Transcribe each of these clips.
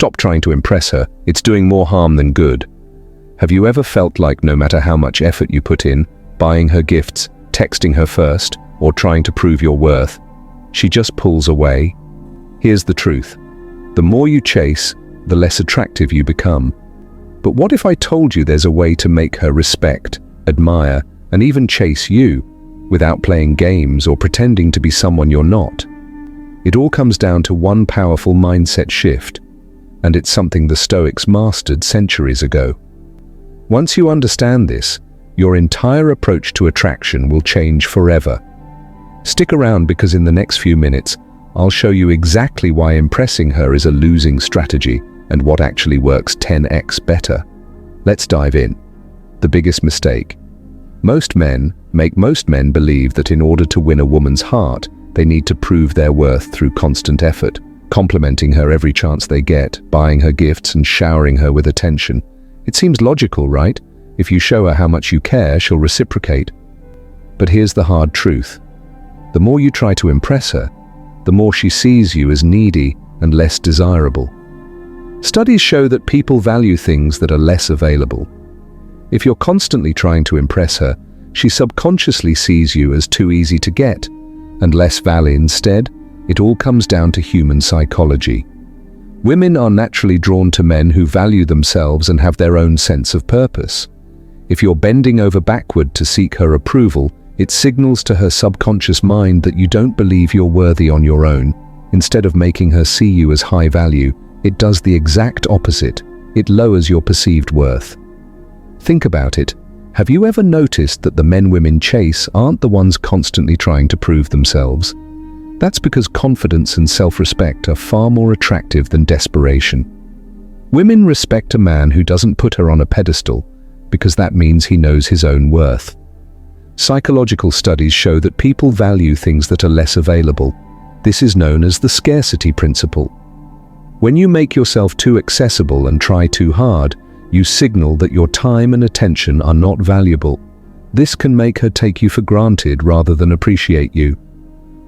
Stop trying to impress her. It's doing more harm than good. Have you ever felt like no matter how much effort you put in, buying her gifts, texting her first, or trying to prove your worth, she just pulls away? Here's the truth. The more you chase, the less attractive you become. But what if I told you there's a way to make her respect, admire, and even chase you without playing games or pretending to be someone you're not? It all comes down to one powerful mindset shift, and it's something the Stoics mastered centuries ago. Once you understand this, your entire approach to attraction will change forever. Stick around because in the next few minutes, I'll show you exactly why impressing her is a losing strategy and what actually works 10x better. Let's dive in. The biggest mistake. Most men believe that in order to win a woman's heart, they need to prove their worth through constant effort, complimenting her every chance they get, buying her gifts and showering her with attention. It seems logical, right? If you show her how much you care, she'll reciprocate. But here's the hard truth. The more you try to impress her, the more she sees you as needy and less desirable. Studies show that people value things that are less available. If you're constantly trying to impress her, she subconsciously sees you as too easy to get and less valid. Instead, it all comes down to human psychology. Women are naturally drawn to men who value themselves and have their own sense of purpose. If you're bending over backward to seek her approval, it signals to her subconscious mind that you don't believe you're worthy on your own. Instead of making her see you as high value, it does the exact opposite. It lowers your perceived worth. Think about it. Have you ever noticed that the men women chase aren't the ones constantly trying to prove themselves? That's because confidence and self-respect are far more attractive than desperation. Women respect a man who doesn't put her on a pedestal, because that means he knows his own worth. Psychological studies show that people value things that are less available. This is known as the scarcity principle. When you make yourself too accessible and try too hard, you signal that your time and attention are not valuable. This can make her take you for granted rather than appreciate you.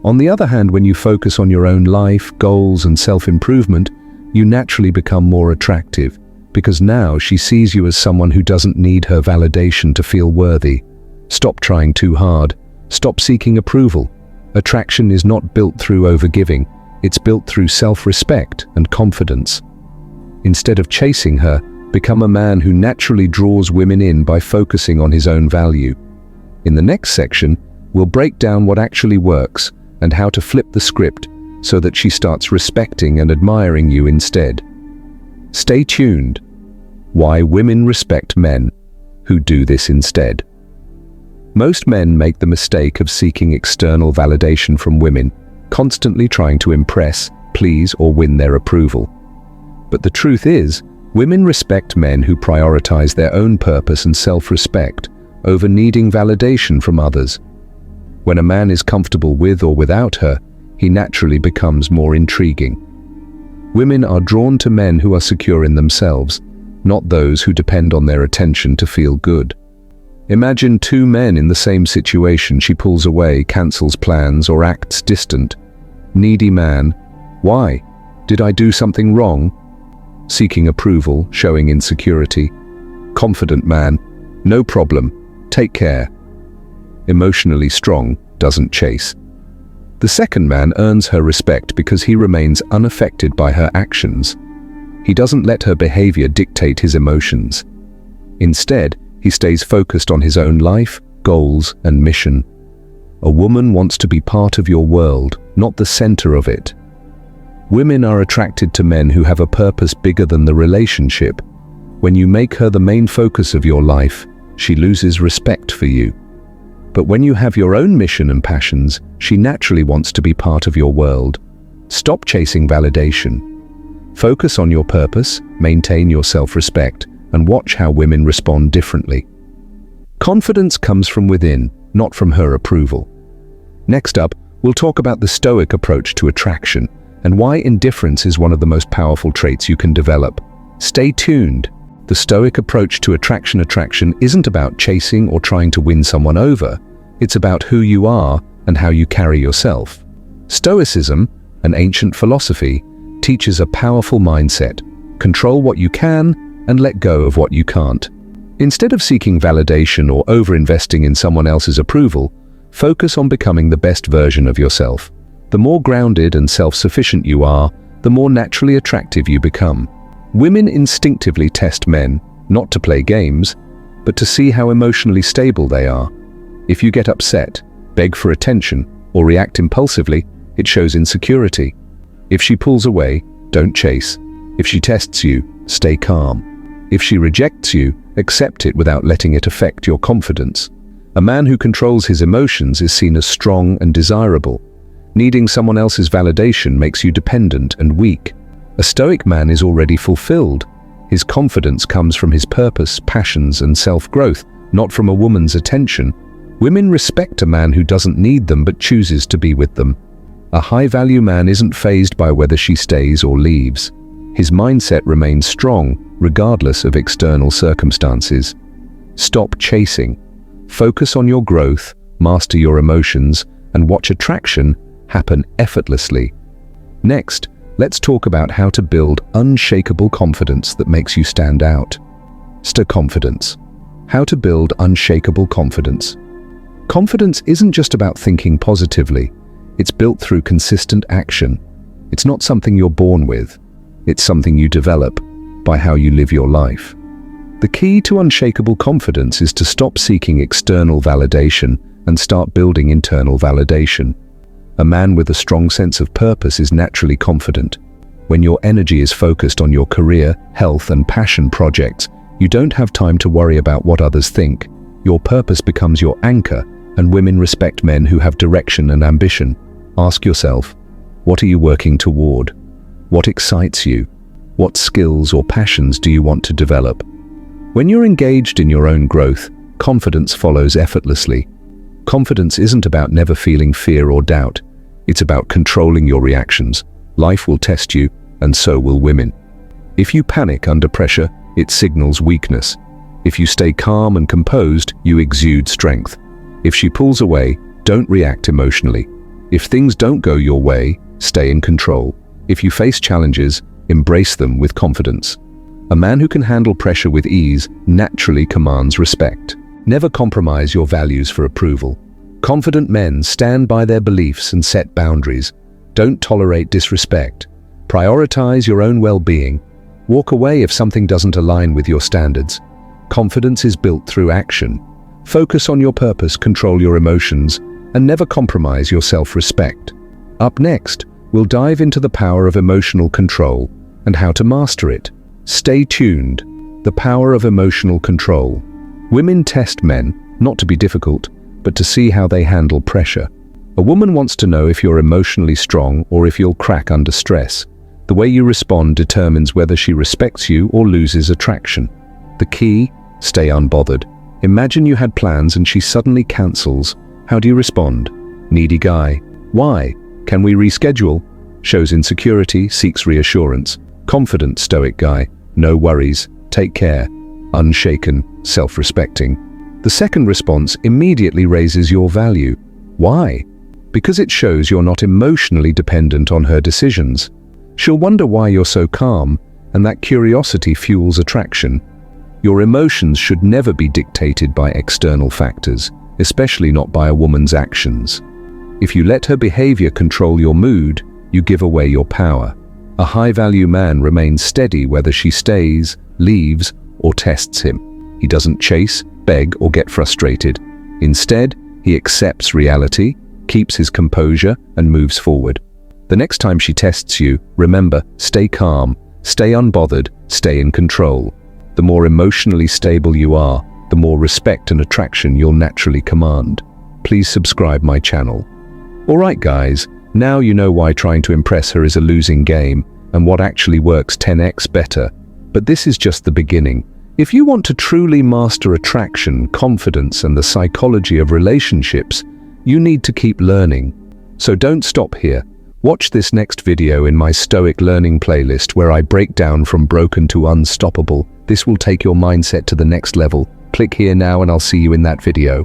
On the other hand, when you focus on your own life, goals, and self-improvement, you naturally become more attractive, because now she sees you as someone who doesn't need her validation to feel worthy. Stop trying too hard. Stop seeking approval. Attraction is not built through overgiving. It's built through self-respect and confidence. Instead of chasing her, become a man who naturally draws women in by focusing on his own value. In the next section, we'll break down what actually works and how to flip the script so that she starts respecting and admiring you instead. Stay tuned. Why women respect men who do this instead. Most men make the mistake of seeking external validation from women, constantly trying to impress, please, or win their approval. But the truth is, women respect men who prioritize their own purpose and self-respect over needing validation from others. When a man is comfortable with or without her, he naturally becomes more intriguing. Women are drawn to men who are secure in themselves, not those who depend on their attention to feel good. Imagine two men in the same situation. She pulls away, cancels plans, or acts distant. Needy man. Why? Did I do something wrong? Seeking approval, showing insecurity. Confident man. No problem. Take care. Emotionally strong, doesn't chase. The second man earns her respect because he remains unaffected by her actions. He doesn't let her behavior dictate his emotions. Instead, he stays focused on his own life, goals, and mission. A woman wants to be part of your world, not the center of it. Women are attracted to men who have a purpose bigger than the relationship. When you make her the main focus of your life, she loses respect for you. But when you have your own mission and passions, she naturally wants to be part of your world. Stop chasing validation. Focus on your purpose, maintain your self-respect, and watch how women respond differently. Confidence comes from within, not from her approval. Next up, we'll talk about the Stoic approach to attraction and why indifference is one of the most powerful traits you can develop. Stay tuned. The Stoic approach to attraction isn't about chasing or trying to win someone over. It's about who you are and how you carry yourself. Stoicism, an ancient philosophy, teaches a powerful mindset, Control what you can and let go of what you can't. Instead of seeking validation or over-investing in someone else's approval, focus on becoming the best version of yourself. The more grounded and self-sufficient you are, the more naturally attractive you become. Women instinctively test men, not to play games, but to see how emotionally stable they are. If you get upset, beg for attention, or react impulsively, it shows insecurity. If she pulls away, don't chase. If she tests you, stay calm. If she rejects you, accept it without letting it affect your confidence. A man who controls his emotions is seen as strong and desirable. Needing someone else's validation makes you dependent and weak. A Stoic man is already fulfilled. His confidence comes from his purpose, passions, and self-growth, not from a woman's attention. Women respect a man who doesn't need them but chooses to be with them. A high-value man isn't fazed by whether she stays or leaves. His mindset remains strong, regardless of external circumstances. Stop chasing. Focus on your growth, master your emotions, and watch attraction happen effortlessly. Next, let's talk about how to build unshakable confidence that makes you stand out. Confidence. How to build unshakable confidence. Confidence isn't just about thinking positively. It's built through consistent action. It's not something you're born with. It's something you develop by how you live your life. The key to unshakable confidence is to stop seeking external validation and start building internal validation. A man with a strong sense of purpose is naturally confident. When your energy is focused on your career, health, and passion projects, you don't have time to worry about what others think. Your purpose becomes your anchor, and women respect men who have direction and ambition. Ask yourself, what are you working toward? What excites you? What skills or passions do you want to develop? When you're engaged in your own growth, confidence follows effortlessly. Confidence isn't about never feeling fear or doubt. It's about controlling your reactions. Life will test you, and so will women. If you panic under pressure, it signals weakness. If you stay calm and composed, you exude strength. If she pulls away, don't react emotionally. If things don't go your way, stay in control. If you face challenges, embrace them with confidence. A man who can handle pressure with ease naturally commands respect. Never compromise your values for approval. Confident men stand by their beliefs and set boundaries. Don't tolerate disrespect. Prioritize your own well-being. Walk away if something doesn't align with your standards. Confidence is built through action. Focus on your purpose, control your emotions, and never compromise your self-respect. Up next, we'll dive into the power of emotional control and how to master it. Stay tuned. The power of emotional control. Women test men, not to be difficult, but to see how they handle pressure. A woman wants to know if you're emotionally strong or if you'll crack under stress. The way you respond determines whether she respects you or loses attraction. The key, stay unbothered. Imagine you had plans and she suddenly cancels. How do you respond? Needy guy. Why? Can we reschedule? Shows insecurity, seeks reassurance. Confident Stoic guy. No worries. Take care. Unshaken, self-respecting. The second response immediately raises your value. Why? Because it shows you're not emotionally dependent on her decisions. She'll wonder why you're so calm, and that curiosity fuels attraction. Your emotions should never be dictated by external factors, especially not by a woman's actions. If you let her behavior control your mood, you give away your power. A high-value man remains steady whether she stays, leaves, or tests him. He doesn't chase, beg, or get frustrated. Instead, he accepts reality, keeps his composure, and moves forward. The next time she tests you, remember, stay calm, stay unbothered, stay in control. The more emotionally stable you are, the more respect and attraction you'll naturally command. Please subscribe my channel. Alright guys, now you know why trying to impress her is a losing game, and what actually works 10x better. But this is just the beginning. If you want to truly master attraction, confidence, and the psychology of relationships, you need to keep learning. So don't stop here. Watch this next video in my Stoic Learning playlist where I break down from broken to unstoppable. This will take your mindset to the next level. Click here now and I'll see you in that video.